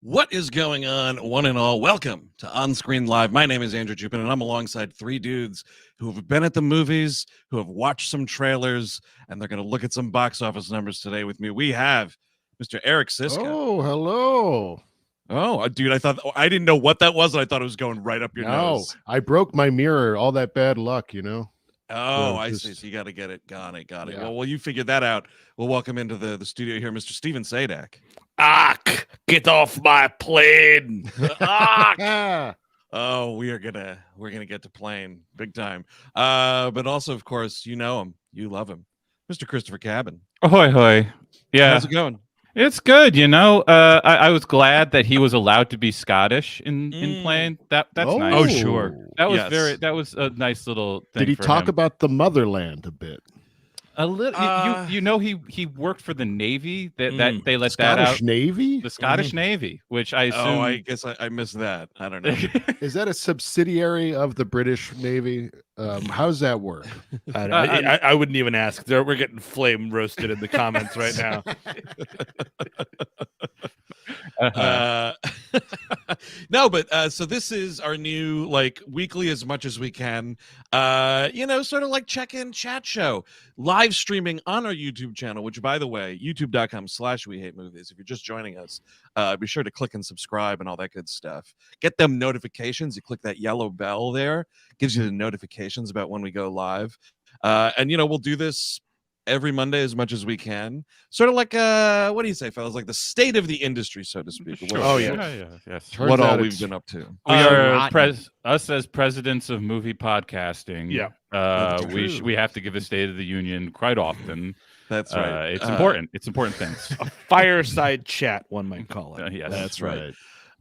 What is going on, one and all? Welcome to On Screen Live. My name is Andrew Jupin, and I'm alongside three dudes who have been at the movies, who have watched some trailers, and they're going to look at some box office numbers today with me. We have Mr. Eric Siska. Oh, hello. Oh, dude, I didn't know what that was, and I thought it was going right up your nose. I broke my mirror. All that bad luck, you know. Oh, So I just- see. So you got to get it. Got it. Yeah. Well, while you figured that out, we'll welcome into the studio here, Mr. Steven Sadak. Get off my plane. Oh, we're gonna get to Plane big time. But also, of course, you know him, you love him, Mr. Christopher Cabin. Ahoy, hoy. Yeah, How's it going? it's good. You know, I was glad that he was allowed to be Scottish in Plane. That's nice. Oh, sure. That was Yes. that was a nice little thing. Did he for talk him. about the motherland a bit? a little? You know, he worked for the Navy. That they let that Scottish out. Navy? The Scottish Navy, which I assume. Oh, I guess I missed that. I don't know. Is that a subsidiary of the British Navy? How does that work? I wouldn't even ask. We're getting flame roasted in the comments right now. No, but so this is our new weekly as much as we can sort of like check-in chat show, live streaming on our YouTube channel, which, by the way, youtube.com/WeHateMovies. If you're just joining us, be sure to click and subscribe and all that good stuff. Get them notifications. You click that yellow bell there, gives you the notifications about when we go live. And we'll do this every Monday as much as we can. Sort of like what do you say, fellas? Like the state of the industry, so to speak. Sure. Oh, yeah. Yes. Turns What all out we've it's- been up to. We are are us as presidents of movie podcasting. Yeah. That's we true. we have to give a State of the Union quite often. That's right. It's important. It's important things. A fireside chat, one might call it. Yes. That's right.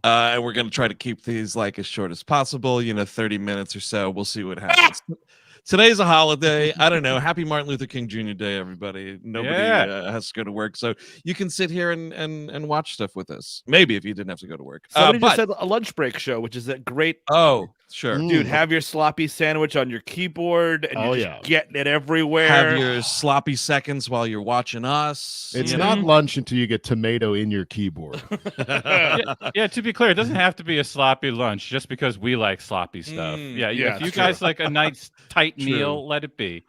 And we're going to try to keep these as short as possible, 30 minutes or so. We'll see what happens. Today's a holiday. I don't know. Happy Martin Luther King Jr. Day, everybody. Nobody has to go to work. So you can sit here and watch stuff with us. Maybe if you didn't have to go to work. Somebody But- just said a lunch break show, which is a great. Oh, sure. Dude, have your sloppy sandwich on your keyboard and you're just getting it everywhere. Have your sloppy seconds while you're watching us. It's you not know? lunch until you get tomato in your keyboard. Yeah, to be clear, it doesn't have to be a sloppy lunch just because we like sloppy stuff. yeah, If you that's guys like a nice tight True. meal, let it be.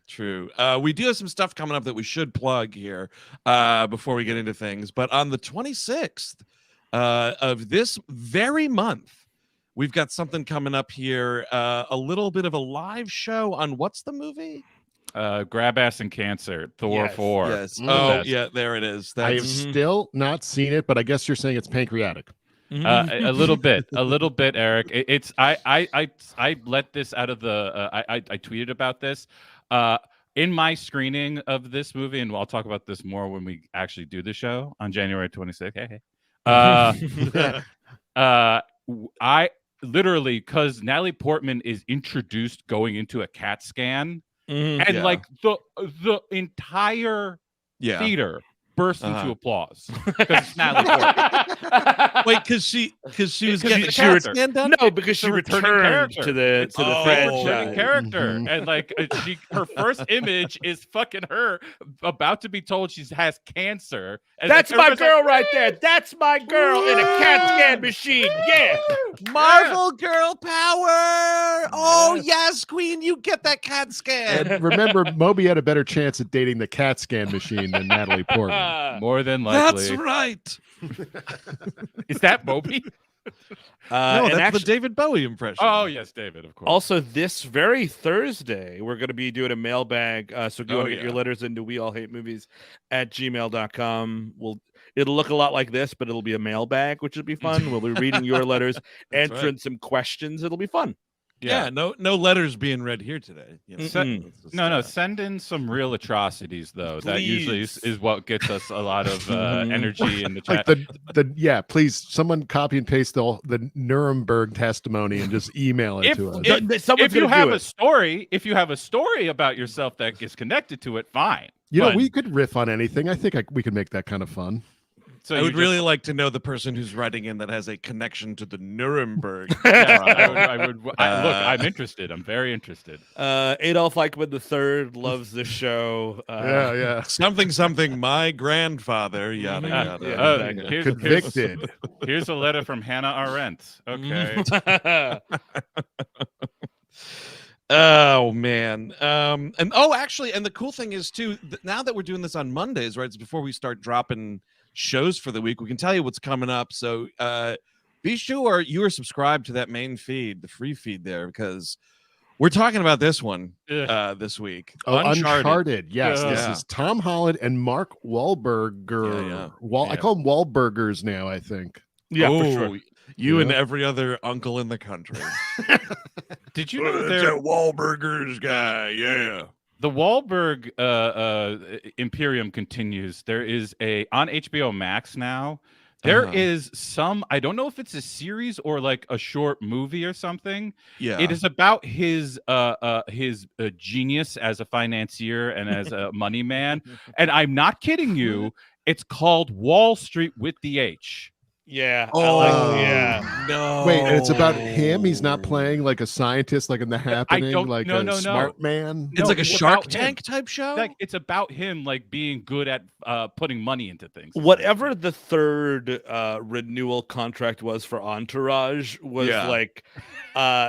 True. We do have some stuff coming up that we should plug here before we get into things. But on the 26th of this very month, we've got something coming up here. A little bit of a live show on what's the movie? Grab Ass and Cancer, Thor Yes, 4. Yes. Mm. Oh, Best. yeah. There it is. I have That's still not seen it, but I guess you're saying it's pancreatic. A little bit, Eric. I let this out of the. I tweeted about this. In my screening of this movie, and I'll talk about this more when we actually do the show on January 26th. Hey. I literally, because Natalie Portman is introduced going into a CAT scan, and Yeah. like the entire yeah. theater burst Uh-huh. into applause because it's Natalie Portman. Wait, because she was Because getting she's the a CAT character. scan done? No, because she The returning returned character. to the Oh, Returning franchise. character, Mhm. and like her first image is fucking her about to be told she has cancer. And That's like, my everyone's girl like, right there. That's my girl in a CAT scan machine. Yeah. Marvel girl power! Oh, yes, Queen, you get that CAT scan. And remember, Moby had a better chance at dating the CAT scan machine than Natalie Portman. More than likely, That's right. is that Moby? No, and that's actually, the David Bowie impression. Oh yes, David, of course. also, this very Thursday, we're going to be doing a mailbag. So if you Oh, want to get your letters into weallhatemovies@gmail.com. It'll look a lot like this, but it'll be a mailbag, which will be fun. We'll be reading your letters, That's answering some questions. It'll be fun. yeah. No letters being read here today. No, send in some real atrocities though. That usually is what gets us a lot of energy in the chat. Like please, someone copy and paste the Nuremberg testimony and just email it to us. Someone's If you gonna have do a it. story, about yourself that gets connected to it, fine. You know, But- we could riff on anything. I think we could make that kind of fun. So I you would just- really like to know the person who's writing in that has a connection to the Nuremberg. Yes, trial. look, I'm interested. I'm very interested. Adolf Eichmann III loves the show. yeah. Something. My grandfather. Yada Mhm. yada. Yeah, exactly. Convicted. Here's a letter from Hannah Arendt. Okay. Oh man. And oh, actually, and the cool thing is too. Now that we're doing this on Mondays, right? It's before we start dropping shows for the week. We can tell you what's coming up. So be sure you are subscribed to that main feed, the free feed there, because we're talking about this one this week. Oh, Uncharted. Uncharted. Yes, this Yeah. is Tom Holland and Mark Wahlberger. Yeah. I call them Wahlburgers now, I think. Yeah, for Oh, sure. You and Yeah. every other uncle in the country. Did you know there Wahlburgers guy? Yeah. the Wahlberg Imperium continues? There is on HBO Max now. There is some, I don't know if it's a series or like a short movie or something. Yeah. It is about his genius as a financier and as a money man. And I'm not kidding you. It's called Wall Street with the H. Yeah. Oh. Yeah. No. Wait, and it's about him. He's not playing like a scientist, like in The Happening, don't- like no, a no, no. smart man. It's No, like a it's Shark about him. Tank type show. Like it's about him like being good at putting money into things. Whatever the third renewal contract was for Entourage was like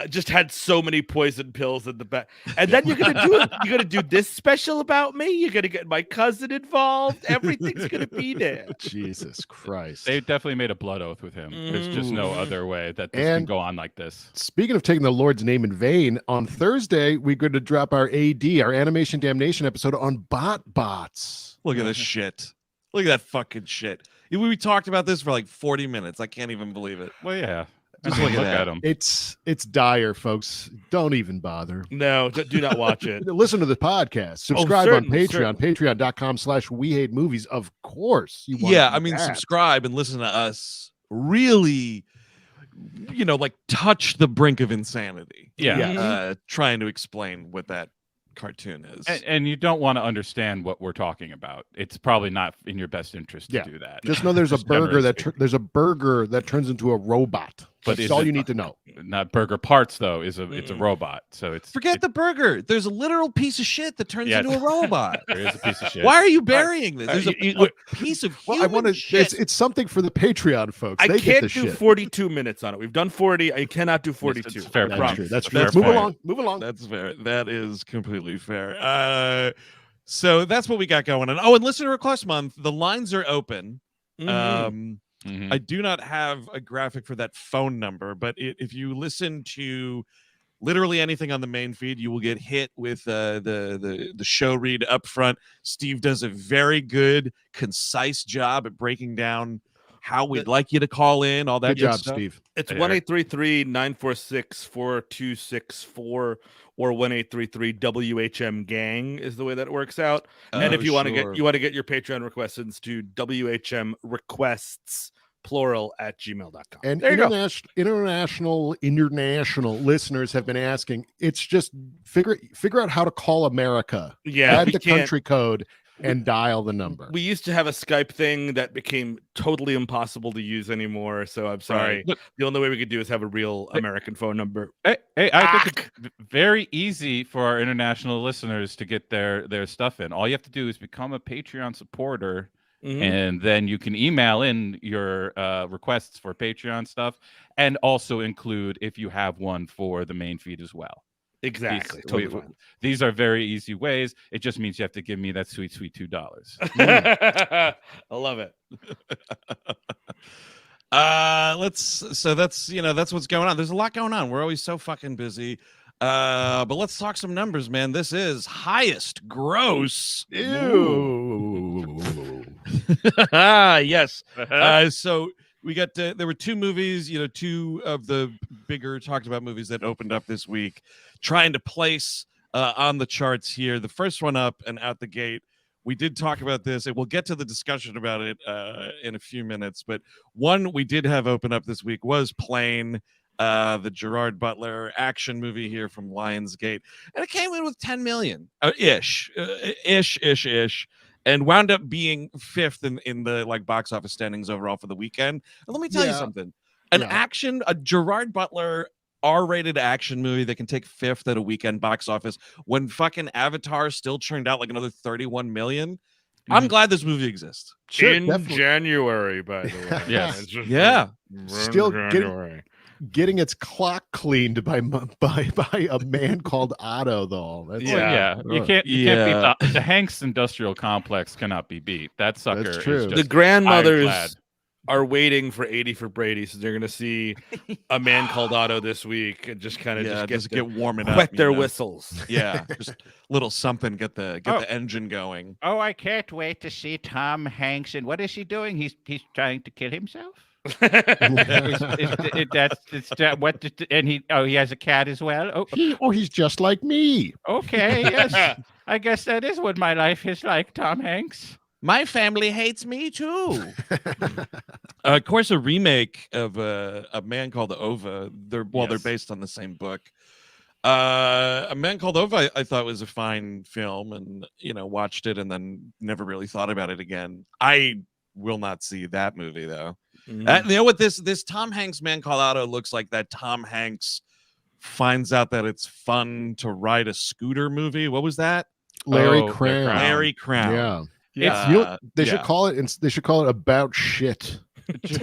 just had so many poison pills in the back. And then you're gonna do this special about me. You're gonna get my cousin involved. Everything's gonna be there. Jesus Christ. They definitely made a blood oath with him. There's just no other way that this can And- go on like this. Speaking of taking the Lord's name in vain, on Thursday, we're going to drop our our Animation Damnation episode on bots. Look at this shit. Look at that fucking shit. We talked about this for like 40 minutes. I can't even believe it. Well, yeah. Just I mean, look at that. him. It's dire, folks. Don't even bother. No, do not watch it. Listen to the podcast. Subscribe on certainly, Patreon, patreon.com/We Hate Movies. Of course. You want Yeah, to do I mean, that. subscribe and listen to us really, like touch the brink of insanity. Yeah. Trying to explain what that cartoon is. And you don't want to understand what we're talking about. It's probably not in your best interest to Yeah. do that. Just know there's a Just burger generally there's a burger that turns into a robot. But That's is all it- you need to know. Not burger parts though. It's a robot. So it's Forget the burger. There's a literal piece of shit that turns Yes. into a robot. there is a piece of shit. Why are you burying this? There's you- a piece of Well, human I want to. shit. It's something for the Patreon folks. I They get can't the do shit. 42 minutes on it. We've done 40. I cannot do 42. It's fair I That's point. true. promise. That's a true. fair Let's move point. along. Move along. That's fair. That is completely fair. So that's what we got going on. Oh, and listener request month. The lines are open. Mhm. Mhm. I do not have a graphic for that phone number, but if you listen to literally anything on the main feed, you will get hit with the show read up front. Steve does a very good, concise job at breaking down how we'd like you to call in, all that Good job, stuff. Steve. It's Hey, 1-833-946-4264 or 1-833-WHM gang is the way that it works out. And if you want to sure. get your Patreon requests to WHM requests plural @gmail.com. And There you go. international listeners have been asking. It's just figure out how to call America. Yeah, Add we the can't. country code and dial the number. We used to have a Skype thing that became totally impossible to use anymore. So I'm sorry. Look- The only way we could do is have a real American phone number. Hey, I think it's very easy for our international listeners to get their stuff in. All you have to do is become a Patreon supporter, Mhm. and then you can email in your requests for Patreon stuff, and also include if you have one for the main feed as well. Exactly. These, Totally we- fine. these are very easy ways. It just means you have to give me that sweet $2. I love it. That's what's going on. There's a lot going on. We're always so fucking busy. But let's talk some numbers, man. This is highest gross. Ew. Yes. So we got there were two movies, two of the bigger talked about movies that opened up this week, trying to place on the charts here. The first one up and out the gate. We did talk about this, and we'll get to the discussion about it in a few minutes. But one we did have open up this week was Plane, the Gerard Butler action movie here from Lionsgate, and it came in with 10 million ish. and wound up being 5th in the like box office standings overall for the weekend. And let me tell you something: a Gerard Butler R-rated action movie that can take 5th at a weekend box office when fucking Avatar still churned out like another 31 million. I'm glad this movie exists. Sure, in definitely. January, by the way. Yes. It's just Still January. getting its clock cleaned by a man called Otto, though. That's You can't beat the Hanks industrial complex cannot be beat. That sucker. That's true. Is just The grandmothers ironclad. are waiting for 80 for Brady, so they're gonna see A Man Called Otto this week and just kind of just get warming up, wet their whistles. Yeah, just little something, get the engine going. Oh, I can't wait to see Tom Hanks. And what is he doing? He's trying to kill himself. And he has a cat as well. He's just like me. Okay, yes. I guess that is what my life is like, Tom Hanks. My family hates me too. Of course, a remake of A Man Called Ova. They're based on the same book. A Man Called Ova, I thought was a fine film, and watched it and then never really thought about it again. I will not see that movie though. You know what this Tom Hanks Man Called Otto looks like? That Tom Hanks finds out that it's fun to ride a scooter movie. What was that? Larry Crown. Larry Crown. Yeah. They should call it. They should call it About Shit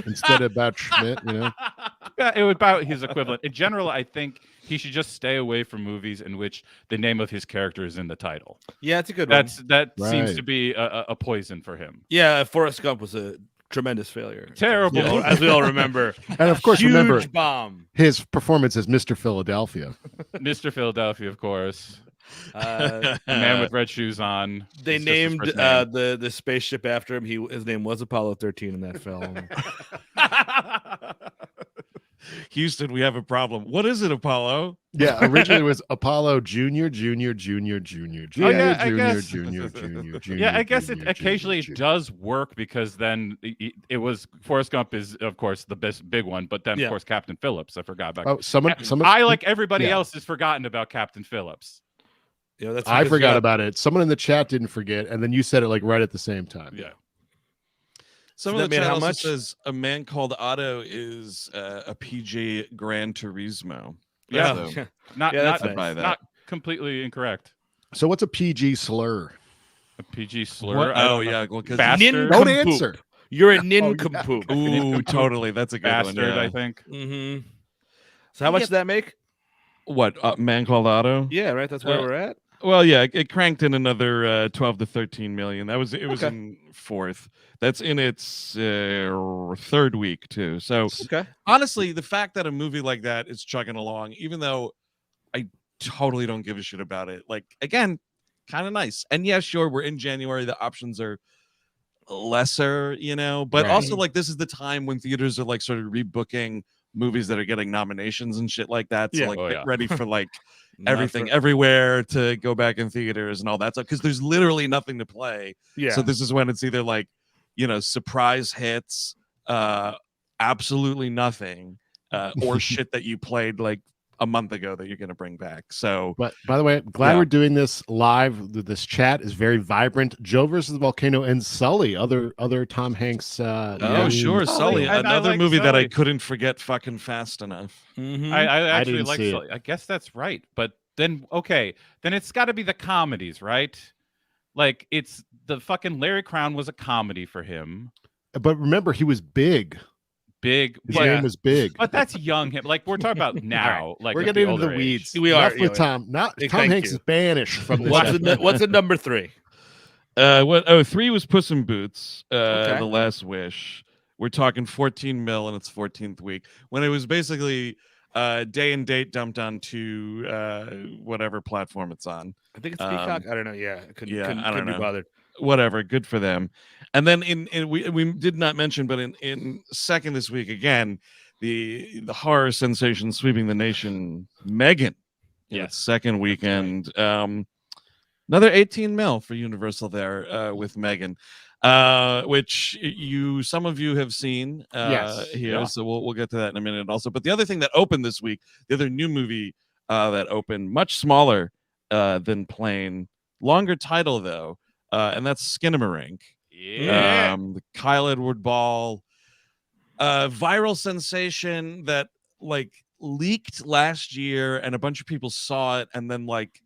instead of About Schmidt. It was about his equivalent. In general, I think he should just stay away from movies in which the name of his character is in the title. Yeah, it's a good one. That seems to be a poison for him. Yeah, Forrest Gump was a tremendous failure. Terrible, as we all remember. And of course, huge remember bomb. His performance as Mr. Philadelphia. Mr. Philadelphia, of course. A man with red shoes on. They named the spaceship after him. His name was Apollo 13 in that film. Houston, we have a problem. What is it, Apollo? Yeah, originally it was Apollo Junior. Yeah, I guess it occasionally does work because then it was Forrest Gump is of course the big one, but then of course Captain Phillips. I forgot about. Oh, someone. I like everybody else has forgotten about Captain Phillips. I forgot about it. Someone in the chat didn't forget, and then you said it like right at the same time. Yeah. Some of the chat also says A Man Called Otto is a PG Gran Turismo. Yeah, so, not completely incorrect. So what's a PG slur? A PG slur? What? Oh yeah, well, bastard. Don't answer. You're a nincompoop. Ooh, totally. That's a good bastard, one. Yeah. I think. Mm-hmm. So how much did that make? What? Man Called Otto? Yeah, right. That's where we're at. Well, yeah, it cranked in another 12 to 13 million. It was in 4th. That's in its 3rd week too. So honestly, the fact that a movie like that is chugging along, even though I totally don't give a shit about it, like again, kind of nice. And yeah, sure, we're in January. The options are lesser, but also like this is the time when theaters are like sort of rebooking movies that are getting nominations and shit like that. So get ready for like everything everywhere to go back in theaters and all that stuff, because there's literally nothing to play. So this is when it's either like surprise hits, absolutely nothing, or shit that you played like a month ago that you're going to bring back. So, but by the way, I'm glad we're doing this live. This chat is very vibrant. Joe versus the Volcano and Sully, other Tom Hanks. Sure, Sully, another movie Sully that I couldn't forget fucking fast enough. Mm-hmm. I actually like Sully. I guess that's right. But then then it's got to be the comedies, right? Like it's the fucking Larry Crown was a comedy for him. But remember, he was big. His name was big, but that's young him. Like we're talking about now. Like we're getting into the weeds. We are with Tom. Now Tom Hanks is banished from this. What's in number 3? 3 was Puss in Boots. The Last Wish. We're talking 14 mil in its 14th week, when it was basically day and date dumped onto whatever platform it's on. I think it's Peacock. I don't know. Yeah, I don't know. Be bothered. Whatever, good for them. And then we did not mention, but in second this week again, the horror sensation sweeping the nation, M3gan, its second weekend. Another 18 mil for Universal there with M3gan, which some of you have seen here. So we'll get to that in a minute also. But the other thing that opened this week, the other new movie that opened, much smaller than Plane, longer title though. and that's Skinamarink. Yeah. The Kyle Edward Ball viral sensation that like leaked last year, and a bunch of people saw it and then like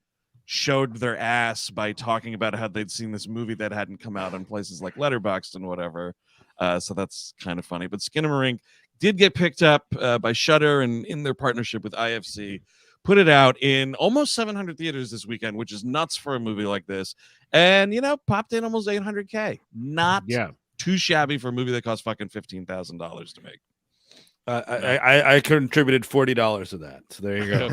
showed their ass by talking about how they'd seen this movie that hadn't come out on places like Letterboxd and whatever. So that's kind of funny. But Skinamarink did get picked up by Shudder, and in their partnership with IFC, put it out in almost 700 theaters this weekend, which is nuts for a movie like this. And, you know, popped in almost 800K. Not too shabby for a movie that cost fucking $15,000 to make. I contributed $40 to that, so there you go.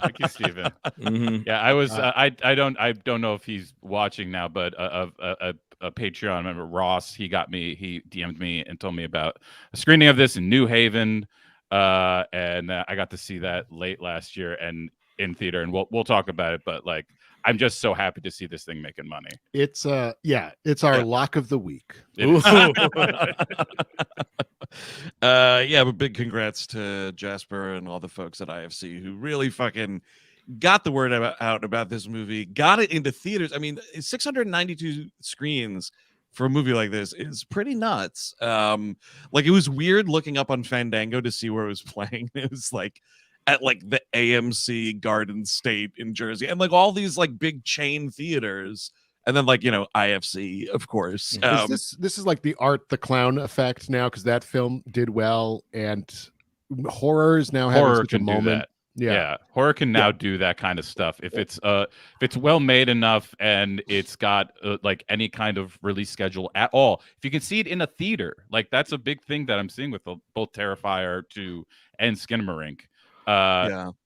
Thank you, Steven. Yeah, I was. I don't know if he's watching now, but a Patreon member, Ross, he DM'd me and told me about a screening of this in New Haven, and I got to see that late last year and in theater, and we'll talk about it. But like, I'm just so happy to see this thing making money. It's it's our lock of the week. But big congrats to Jasper and all the folks at IFC who really fucking got the word out about this movie, got it into theaters. I mean, 692 screens for a movie like this is pretty nuts. Like, it was weird looking up on Fandango to see where it was playing. It was like at like the AMC Garden State in Jersey, and like all these like big chain theaters. And then, like, you know, IFC, of course. This is like the Art the Clown effect now, because that film did well, and horror is now having such a moment. Yeah, horror can now do that kind of stuff if it's well made enough and it's got like any kind of release schedule at all. If you can see it in a theater, like that's a big thing that I'm seeing with both Terrifier 2 and Skinamarink.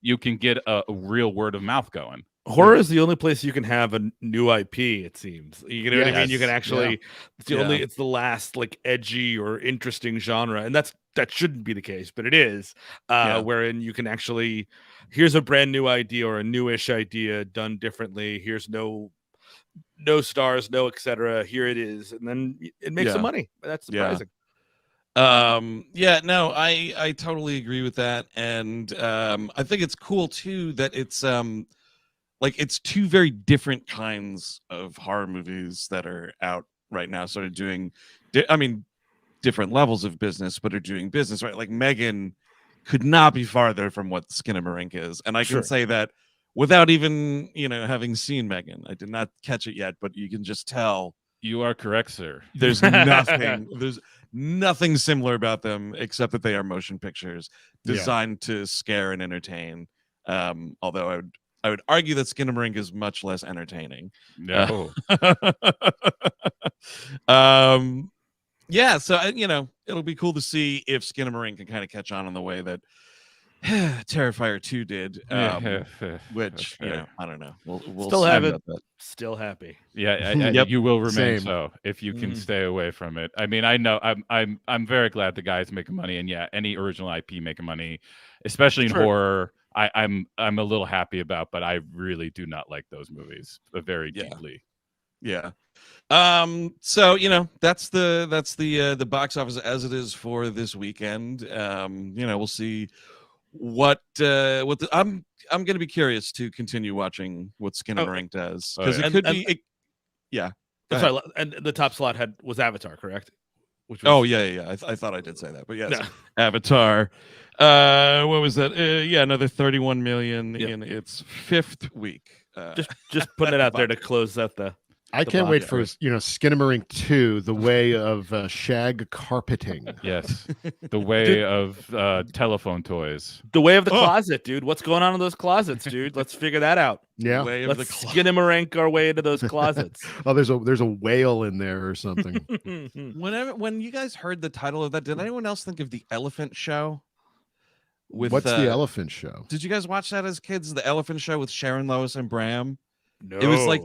You can get a real word of mouth going. Horror is the only place you can have a new IP, it seems. You know what I mean? You can actually it's the last like edgy or interesting genre, and that shouldn't be the case, but it is. Wherein you can actually, here's a brand new idea or a newish idea done differently. Here's no stars, no etc. Here it is, and then it makes some money. That's surprising. I totally agree with that, and I think it's cool too that it's like it's two very different kinds of horror movies that are out right now, sort of doing different levels of business, but are doing business, right? Like M3gan could not be farther from what Skinamarink is, and I can say that without even having seen M3gan. I did not catch it yet, but you can just tell. You are correct, sir. There's nothing similar about them except that they are motion pictures designed to scare and entertain. Although I would argue that Skinamarink is much less entertaining. No. So it'll be cool to see if Skinamarink can kind of catch on in the way that Terrifier 2 did, which I don't know. We'll still have it. Still happy. Yeah, you will remain Same. so if you can stay away from it. I mean, I know I'm very glad the guy's making money, and any original IP making money, especially in horror. I'm a little happy about, but I really do not like those movies very deeply. Yeah. So that's the box office as it is for this weekend. We'll see what I'm going to be curious to continue watching what Skinamarink does, because it could be. Sorry, and the top slot was Avatar, correct? Which was, I thought I did say that, but yes, Avatar. What was that? Another 31 million in its fifth week. Just putting it out there to close out the. I can't wait for Skinamarink 2, the way of shag carpeting. Yes, the way of telephone toys. The way of the closet, dude. What's going on in those closets, dude? Let's figure that out. Yeah, let's Skinamarink our way into those closets. There's a whale in there or something. When you guys heard the title of that, did anyone else think of The Elephant Show? What's The Elephant Show? Did you guys watch that as kids? The Elephant Show with Sharon, Lois, and Bram. No. It was like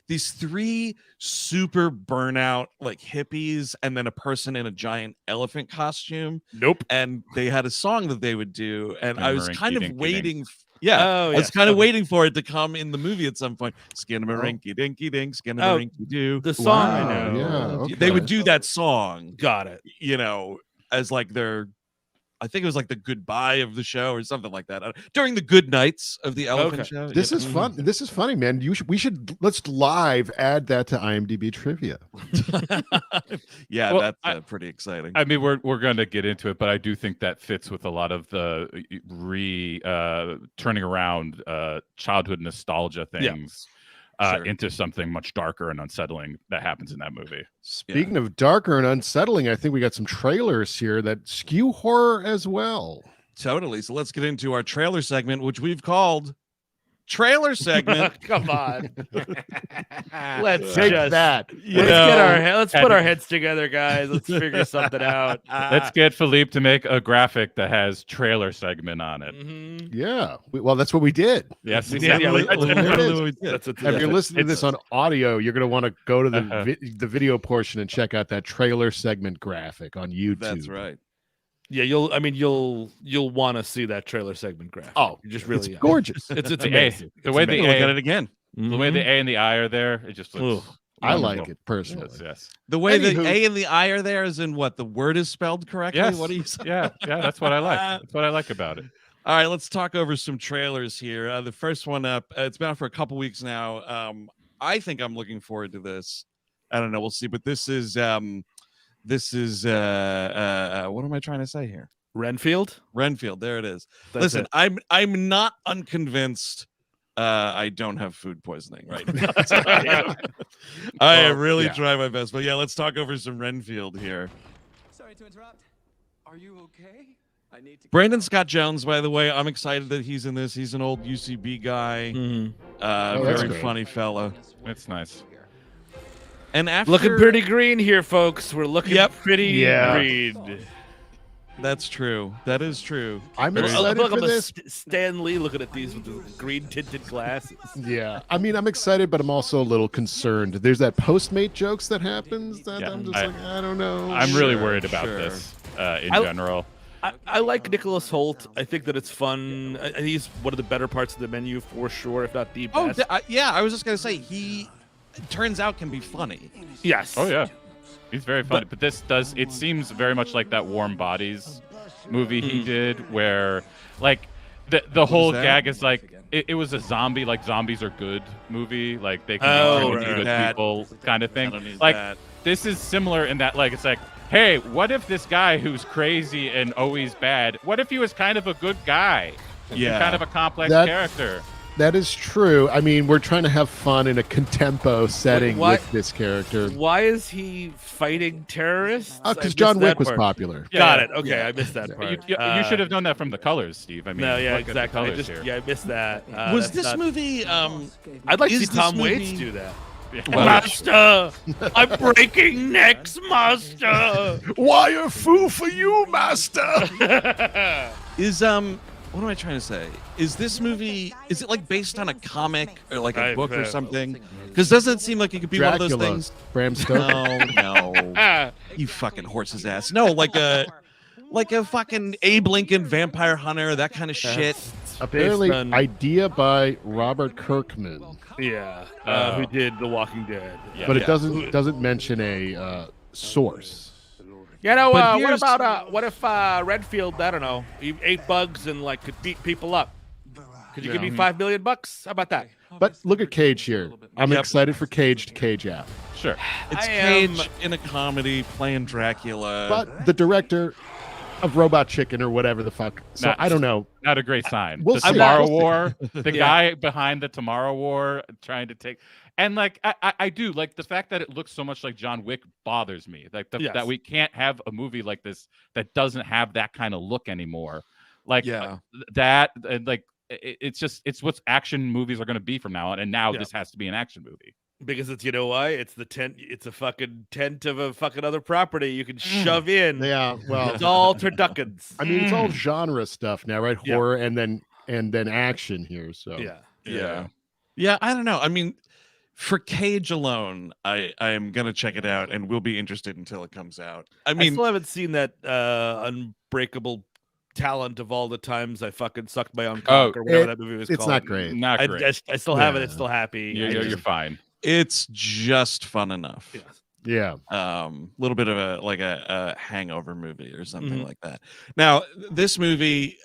these three super burnout like hippies, and then a person in a giant elephant costume. Nope. And they had a song that they would do, and I was kind of waiting. I was kind of waiting for it to come in the movie at some point. Skinamarink dinky dink, Skinamarink doo. The song, wow. I know. Yeah, okay. They would do that song. Got it. As like their, I think it was like the goodbye of the show or something like that. During the good nights of the Elephant Show. This is fun. This is funny, man. Let's live add that to IMDb trivia. Yeah, Well, that's pretty exciting. I mean, we're going to get into it, but I do think that fits with a lot of the turning around childhood nostalgia things into something much darker and unsettling that happens in that movie. Speaking of darker and unsettling, I think we got some trailers here that skew horror as well. Totally. So let's get into our trailer segment, which we've called Trailer Segment. Come on. Let's Take just that. let's put our heads together, guys. Let's figure something out. Let's get Philippe to make a graphic that has trailer segment on it. Yeah. Well, that's what we did. Yes, Literally what we did. That's what If you're listening to this on audio, you're going to want to go to the video portion and check out that trailer segment graphic on YouTube. That's right. Yeah, you'll want to see that trailer segment graphic. Oh, you just really it's gorgeous. It's The amazing. the way the Look at A, it again. the way the A and the I are there, it just looks. I wonderful. like it personally. Yes. The way the Anywho. A and the I are there is in what? The word is spelled correctly? Yes. What do you say? Yeah, that's what I like. That's what I like about it. All right, let's talk over some trailers here. The first one up, it's been out for a couple weeks now. I think I'm looking forward to this. I don't know, we'll see. But this is what am I trying to say here? Renfield. Renfield, there it is. That's Listen, it. I'm not unconvinced. I don't have food poisoning right now. I am really trying my best. But yeah, let's talk over some Renfield here. Sorry to interrupt. Are you okay? I need to. Brandon Scott Jones, by the way, I'm excited that he's in this. He's an old UCB guy, that's very great. funny fellow. It's nice. And after Looking pretty green here, folks. We're looking pretty green. That's true. That is true. I'm Very- excited Look, for I'm a this. Stan Lee looking at these with the green tinted glasses. Yeah. I mean, I'm excited, but I'm also a little concerned. There's that Postmate jokes that happens that I'm just I don't know. I'm really worried about this in general. I like Nicholas Holt. I think that it's fun. I think he's one of the better parts of the menu for sure, if not the best. Yeah. I was just gonna say he turns out can be funny. Yes. Oh yeah, he's very funny. But this does. It seems very much like that Warm Bodies movie he did, where like the whole that? gag is like it was a zombie, like zombies are good movie, like they can be right. good That- people kind of I thing. don't need Like that. this is similar in that like it's like, hey, what if this guy who's crazy and always bad, what if he was kind of a good guy? Yeah. Kind of a complex That- character. That is true. I mean, we're trying to have fun in a contempo setting why- with this character. Why is he fighting terrorists? I Because missed John that Wick was part. popular. Yeah, Got yeah. it. Okay, I missed that part. You should have known that from the colors, Steve. I mean, No, yeah, look at the exactly. colors here. I missed that. Was that's this not- movie? I'd like to is see this Tom movie- Waits do that. Well, Master, I'm breaking necks, Master. Why a fool for you, master? Is what am I trying to say? Is this movie? Is it like based on a comic or like a book or something? Because doesn't it seem like it could be one of those Dracula. things? Bram Stoker. No. You fucking horse's ass. No, like a fucking Abe Lincoln vampire hunter, that kind of shit. Apparently, Based on- idea by Robert Kirkman, Yeah, who did The Walking Dead? Yeah. but it doesn't mention a source. You know, But what here's- about what if Redfield? I don't know, he ate bugs and like could beat people up. Could you give me $5 million? How about that? But look at Cage here. I'm Yep. excited for Cage to Cage out. Sure. It's I am- Cage in a comedy playing Dracula. But the director of Robot Chicken or whatever the fuck. So Nah. I don't know. Not a great sign. We'll The see. Tomorrow We'll see. War, the guy behind the Tomorrow War trying to take, and like I do like the fact that it looks so much like John Wick bothers me. Like Yes. that we can't have a movie like this that doesn't have that kind of look anymore. Like Yeah. that, and like it's just it's what action movies are going to be from now on. And now Yeah. this has to be an action movie. Because it's, you know why? It's the tent. It's a fucking tent of a fucking other property you can shove in. Yeah, well, It's all turduckens. I mean, it's all genre stuff now, right? Yeah. Horror and then action here. So Yeah. Yeah, I don't know. I mean, for Cage alone, I am gonna check it out and will be interested until it comes out. I I mean, still haven't seen that unbreakable talent of all the times I fucking sucked my own cock or whatever that movie was it's called. not great. Not I, great. I still have it. Yeah. It's still happy. You're, I you're, just- you're fine. it's just fun enough. Yeah. Yeah. Little bit of a hangover movie or something like that. Now, this movie,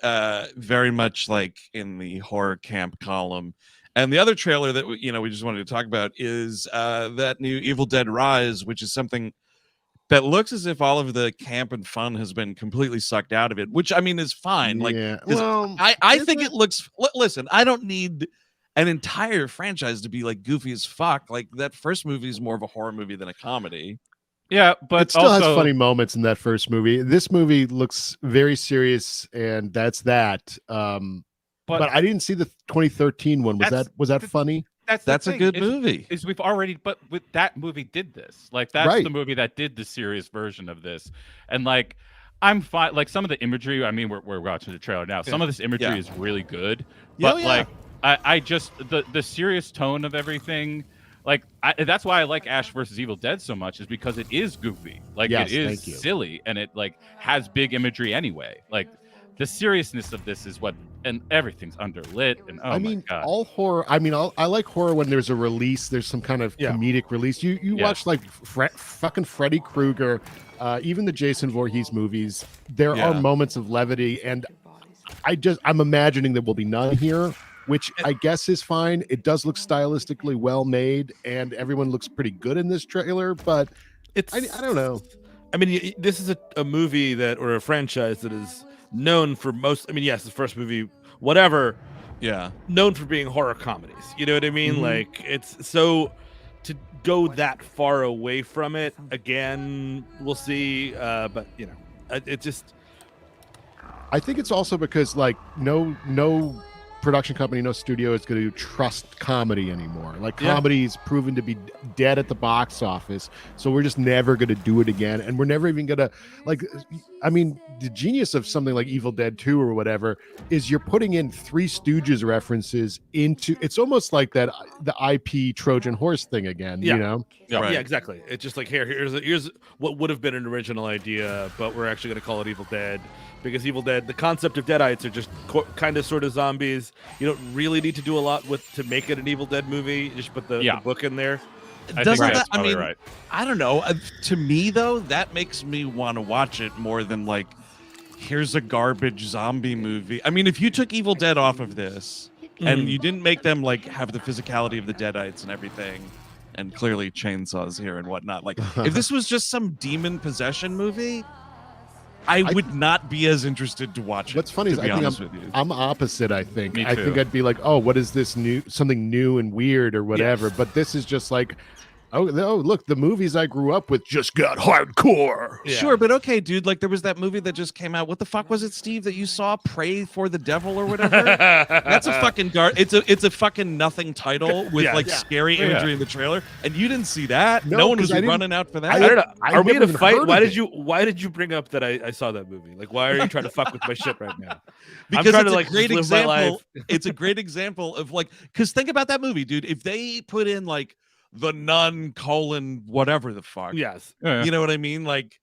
very much like in the horror camp column. And the other trailer that we just wanted to talk about is that new Evil Dead Rise, which is something that looks as if all of the camp and fun has been completely sucked out of it, which I mean is fine. Like, Yeah. Well, I think it looks. Listen, I don't need an entire franchise to be like goofy as fuck. Like that first movie is more of a horror movie than a comedy. Yeah, but it still also, has funny moments in that first movie. This movie looks very serious, and that's that. But I didn't see the 2013 one. Was that funny? That's a good movie. Is we've already, but with that movie did this. Like that's the movie that did the serious version of this, and like I'm fine. Like some of the imagery. I mean, we're watching the trailer now. Some of this imagery is really good, but like I just the serious tone of everything. Like that's why I like Ash versus Evil Dead so much, is because it is goofy. Like it is silly, and it like has big imagery anyway. Like the seriousness of this is what, and everything's underlit. And I mean, all horror. I mean, I like horror when there's a release. There's some kind of comedic release. You watch like fucking Freddy Krueger, even the Jason Voorhees movies. There are moments of levity, and I'm imagining there will be none here, which I guess is fine. It does look stylistically well made, and everyone looks pretty good in this trailer. But I don't know. I mean, this is a movie or a franchise that is known for most. I mean, yes, the first movie, whatever. Yeah. Known for being horror comedies. You know what I mean? Like it's so to go that far away from it again. We'll see. But it just. I think it's also because like no production company, no studio is going to trust comedy anymore. Like comedy is proven to be dead at the box office, so we're just never going to do it again, and we're never even going to like. I mean, the genius of something like Evil Dead 2 or whatever is you're putting in Three Stooges references into. It's almost like that the IP Trojan horse thing again. Yeah. You know? Yeah, exactly. It's just like here's what would have been an original idea, but we're actually going to call it Evil Dead. Because Evil Dead, the concept of Deadites are just kind of sort of zombies. You don't really need to do a lot to make it an Evil Dead movie. You just put the book in there. Doesn't that? I mean, I don't know. To me, though, that makes me want to watch it more than like, here's a garbage zombie movie. I mean, if you took Evil Dead off of this and you didn't make them like have the physicality of the Deadites and everything, and clearly chainsaws here and whatnot, like if this was just some demon possession movie, I would not be as interested to watch it. What's funny is I think I'm opposite. I think I'd be like, oh, what is this new, something new and weird or whatever. But this is just like, oh, look, the movies I grew up with just got hardcore. Yeah. Sure, but okay, dude. Like there was that movie that just came out. What the fuck was it, Steve? That you saw, Pray for the Devil or whatever? That's a fucking it's a fucking nothing title with scary imagery in the trailer, and you didn't see that. No one was running out for that. I don't know. Are we in a fight? Why did you bring up that I saw that movie? Like, why are you trying to fuck with my shit right now? Because I'm trying it's to a like great live my life. example. It's a great example of like, because think about that movie, dude. If they put in like The Nun : whatever the fuck. Yes. You know what I mean? Like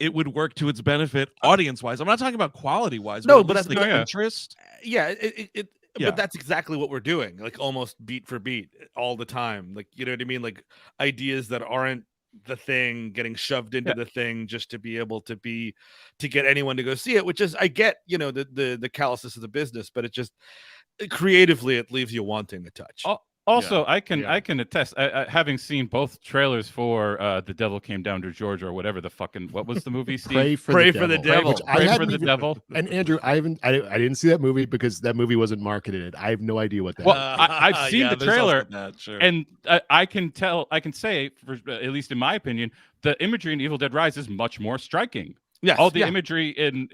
it would work to its benefit audience wise. I'm not talking about quality wise. No, but that's the interest. Yeah. But that's exactly what we're doing. Like almost beat for beat all the time. Like, you know what I mean? Like ideas that aren't the thing getting shoved into the thing just to be able to get anyone to go see it, which is, I get, the callousness of the business, but it just creatively, it leaves you wanting a touch. Also, I can attest, having seen both trailers for The Devil Came Down to Georgia or whatever the fucking, what was the movie, Steve? Pray for the Devil. Pray for the Devil. And Andrew, I didn't see that movie because that movie wasn't marketed. I have no idea what that is. Well, I've seen the trailer, and I can say, for, at least in my opinion, the imagery in Evil Dead Rise is much more striking. Yes, all the imagery in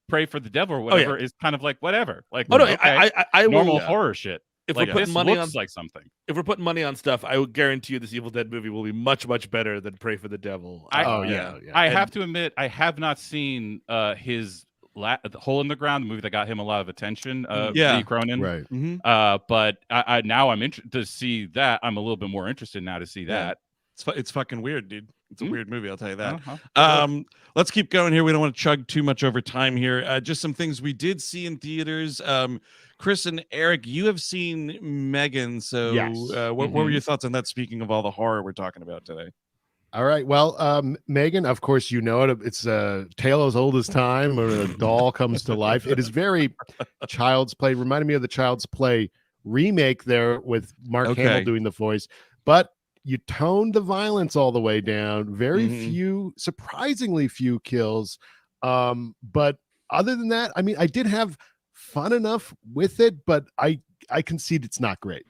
Pray for the Devil or whatever is kind of like whatever. Like, I normal will, horror shit. If like, we're putting money on like something, if we're putting money on stuff, I would guarantee you this Evil Dead movie will be much, much better than Pray for the Devil. I have to admit, I have not seen his The Hole in the Ground, the movie that got him a lot of attention. Lee Cronin, right? But I now I'm interested to see that. I'm a little bit more interested now to see that. It's fucking weird, dude. It's a weird movie, I'll tell you that. Let's keep going here. We don't want to chug too much over time here. Just some things we did see in theaters. Chris and Eric, you have seen M3gan, so yes. What were your thoughts on that, speaking of all the horror we're talking about today? All right. Well, Megan, of course, you know it. It's a tale as old as time when a doll comes to life. It is very Child's Play. Reminded me of the Child's Play remake there with Mark Hamill Okay. doing the voice. But you toned the violence all the way down. Very few, surprisingly few kills. But other than that, I mean, I did have fun enough with it, but I concede it's not great.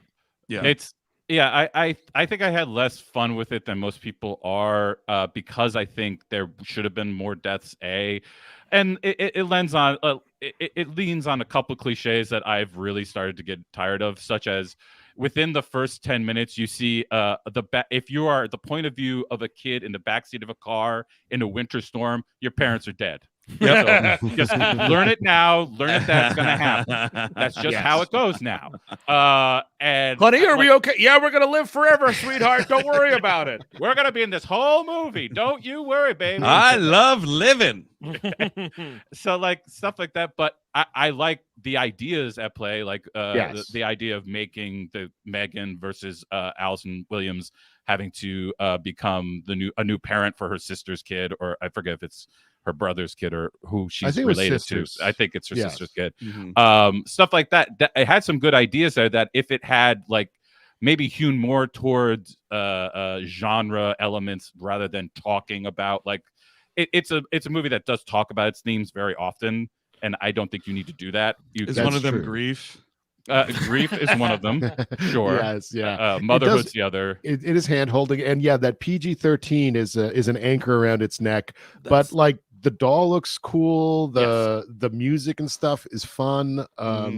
Yeah. I think I had less fun with it than most people are because I think there should have been more deaths. And it leans on it leans on a couple cliches that I've really started to get tired of, such as within the first 10 minutes you see if you are the point of view of a kid in the backseat of a car in a winter storm, your parents are dead. Yep. So just learn it now. Learn it that's going to happen. That's just how it goes now. And honey, are we okay? Yeah, we're gonna live forever, sweetheart. Don't worry about it. We're gonna be in this whole movie. Don't you worry, baby. I love living. So like stuff like that, but I like the ideas at play, like the idea of making the Megan versus Allison Williams having to become a new parent for her sister's kid, or I forget if it's her brother's kid or who she's related to. I think it's her sister's kid. Stuff like that. It had some good ideas there that if it had like maybe hewn more towards genre elements rather than talking about like it's a movie that does talk about its themes very often, and I don't think you need to do that. Is one of them grief? Grief is one of them. Sure. Yes, yeah. Motherhood's the other. It is hand holding, and yeah, that PG-13 is an anchor around its neck. But like the doll looks cool. The music and stuff is fun.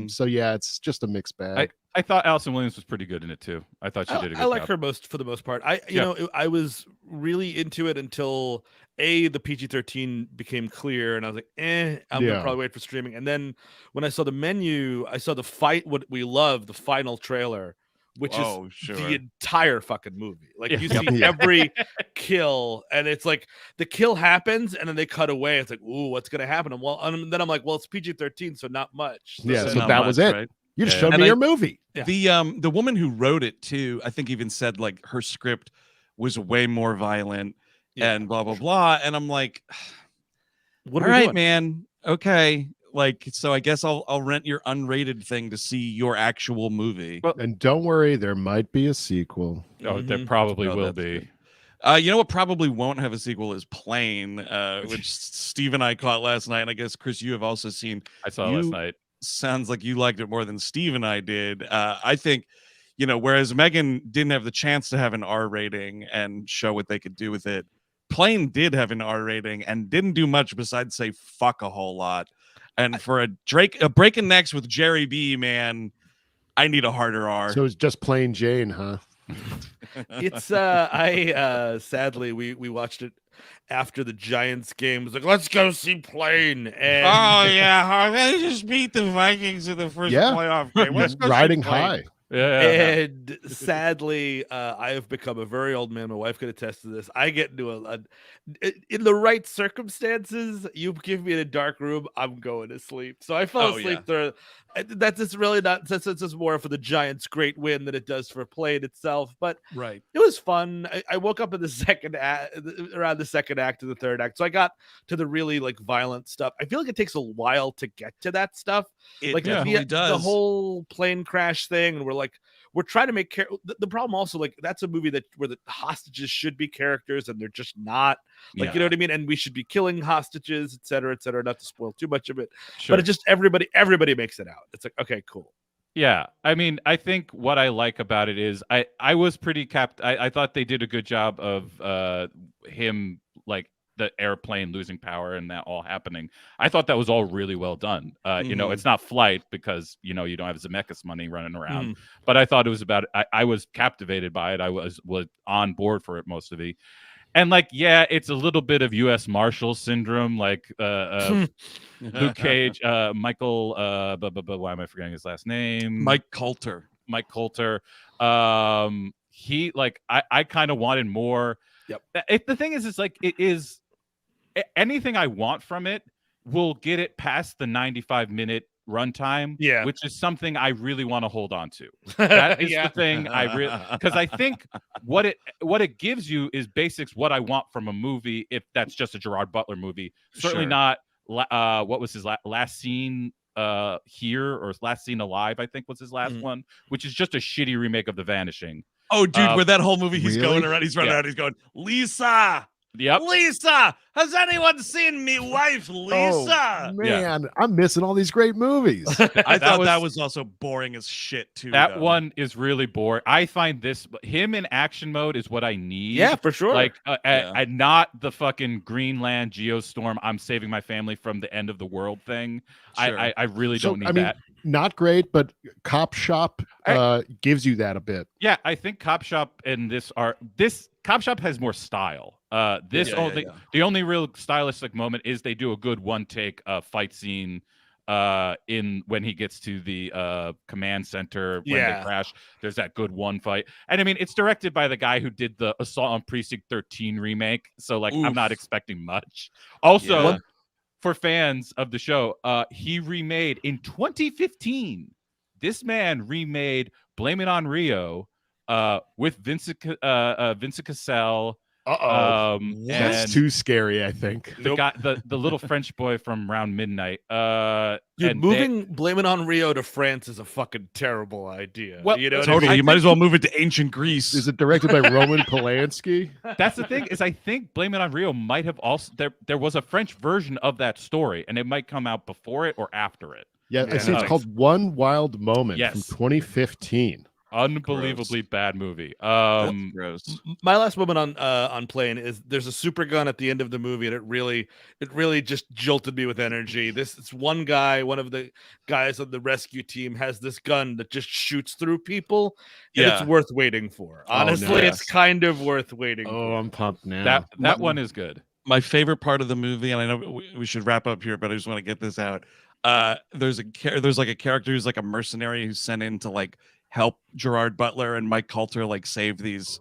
So yeah, it's just a mixed bag. I thought Allison Williams was pretty good in it too. I thought she did a good job. I like her for the most part. I was really into it until the PG-13 became clear, and I was like, I'm gonna probably wait for streaming. And then when I saw the menu, I saw the fight. What we love, the final trailer, which is the entire fucking movie. Like you see every kill, and it's like the kill happens, and then they cut away. It's like, ooh, what's gonna happen? And then I'm like, well, it's PG-13, so not much. So that was it. Right? You just showed me your movie. The woman who wrote it too, I think even said like her script was way more violent and blah blah blah. And I'm like, what? All right, man. Okay. Like, so I guess I'll rent your unrated thing to see your actual movie. And don't worry, there might be a sequel. Oh, there probably will be. You know what probably won't have a sequel is Plane, which Steve and I caught last night. And I guess, Chris, you have also seen. I saw it last night. Sounds like you liked it more than Steve and I did. I think, whereas Megan didn't have the chance to have an R rating and show what they could do with it, Plane did have an R rating and didn't do much besides say fuck a whole lot. And for a breaking necks with Jerry B, man, I need a harder R. So it's just Plain Jane, huh? It's sadly we watched it after the Giants game. It was like, let's go see Plane. And they just beat the Vikings in the first playoff game. Let's go riding high. And sadly, I have become a very old man. My wife could attest to this. I get into in the right circumstances, you give me in a dark room, I'm going to sleep. So I fell asleep there. That's just really not. That's just more for the Giants' great win than it does for Plane itself. But it was fun. I woke up in the second act, around the second act of the third act. So I got to the really like violent stuff. I feel like it takes a while to get to that stuff. It definitely does. The whole plane crash thing, and we're trying to make the problem also, like, that's a movie where the hostages should be characters and they're just not, like, you know what I mean? And we should be killing hostages, et cetera, not to spoil too much of it. But it just, everybody makes it out. It's like, okay, cool. Yeah. I mean, I think what I like about it is I was pretty I thought they did a good job of him, like, the airplane losing power and that all happening. I thought that was all really well done. It's not Flight because, you don't have Zemeckis money running around, but I thought it was about, I was captivated by it. I was on board for it most of it. And like, it's a little bit of U.S. Marshal syndrome, like Luke Cage, Michael, why am I forgetting his last name? Mike Coulter. He, like, I kind of wanted more. Yep. The thing is, it's like, it is anything I want from it will get it past the 95-minute runtime, Yeah. which is something I really want to hold on to. That is Yeah. the thing I really, because I think what it gives you is basics what I want from a movie. If that's just a Gerard Butler movie, certainly Sure. not. What was his last scene here, or last scene alive? I think was his last one, which is just a shitty remake of The Vanishing. Oh, dude, where that whole movie he's Really? going around, he's running around, he's going, Lisa, Yep. Lisa, has anyone seen me wife, Lisa? Oh, man, I'm missing all these great movies. I thought that was also boring as shit too. That though. one is really boring. I find him in action mode is what I need. Yeah, for sure. Like, not the fucking Greenland Geostorm. I'm saving my family from the end of the world thing. Sure. I really don't need that. Not great, but Cop Shop gives you that a bit. Yeah, I think Cop Shop and this Cop Shop has more style. The only real stylistic moment is they do a good one take fight scene when he gets to the command center when they crash. There's that good one fight, and I mean it's directed by the guy who did the Assault on Precinct 13 remake, so like I'm not expecting much. Also, for fans of the show, he remade in 2015. This man remade Blame It on Rio with Vincent Cassel. That's too scary, I think. The guy, the little French boy from Around Midnight. Dude, moving Blame It on Rio to France is a fucking terrible idea. Well, you know, Totally, you might as well move it to ancient Greece. Is it directed by Roman Polanski? That's the thing, is I think Blame It on Rio might have also there was a French version of that story, and it might come out before it or after it. Yeah, I see it's called One Wild Moment from 2015. Unbelievably bad movie. Gross. My last moment on Plane is there's a super gun at the end of the movie, and it really just jolted me with energy. It's one guy, one of the guys on the rescue team, has this gun that just shoots through people, and it's worth waiting for. Honestly, it's kind of worth waiting for. I'm pumped now. That one is good. My favorite part of the movie, and I know we should wrap up here, but I just want to get this out. There's like a character who's like a mercenary who's sent in to like help Gerard Butler and Mike Coulter like save these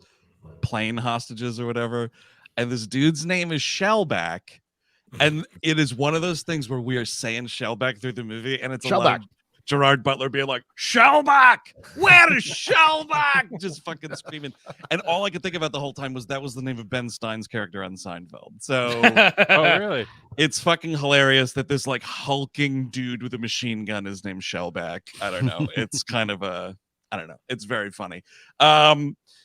plane hostages or whatever, and this dude's name is Shellback, and it is one of those things where we are saying Shellback through the movie, and it's a lot of Gerard Butler being like, Shellback, where is Shellback? Just fucking screaming. And all I could think about the whole time was that was the name of Ben Stein's character on Seinfeld. So oh really? It's fucking hilarious that this like hulking dude with a machine gun is named Shellback. I don't know. It's kind of I don't know. It's very funny.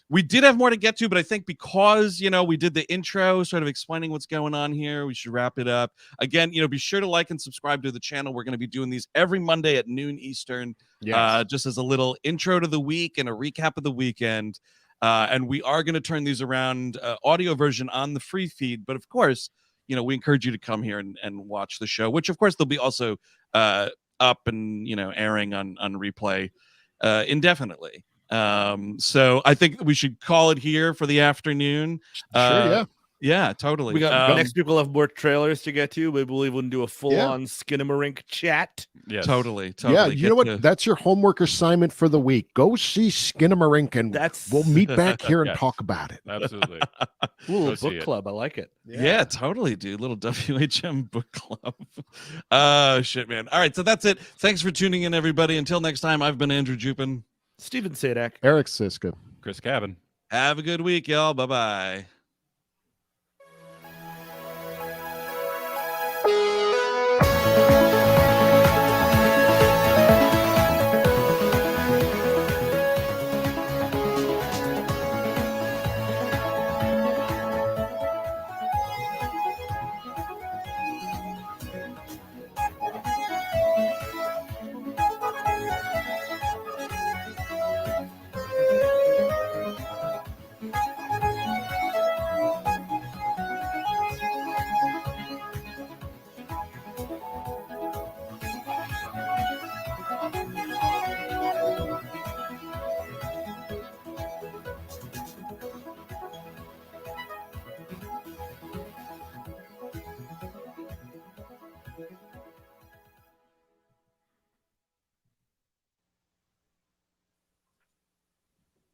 We did have more to get to, but I think because, we did the intro sort of explaining what's going on here, we should wrap it up. Again, be sure to like and subscribe to the channel. We're going to be doing these every Monday at noon Eastern, just as a little intro to the week and a recap of the weekend. And we are going to turn these around audio version on the free feed. But of course, we encourage you to come here and watch the show, which of course they'll be also up and, airing on replay indefinitely. So I think we should call it here for the afternoon. Yeah, totally. We got next week we'll have more trailers to get to. We believe we'll do a full-on Skinamarink chat. Yes. Totally. Yeah, you know what? That's your homework assignment for the week. Go see Skinamarink, and we'll meet back here and talk about it. Absolutely. Ooh, book club. I like it. Yeah, totally, dude. Little WHM book club. Shit, man. All right, so that's it. Thanks for tuning in, everybody. Until next time, I've been Andrew Jupin. Steven Sadak. Eric Siska. Chris Cabin. Have a good week, y'all. Bye-bye.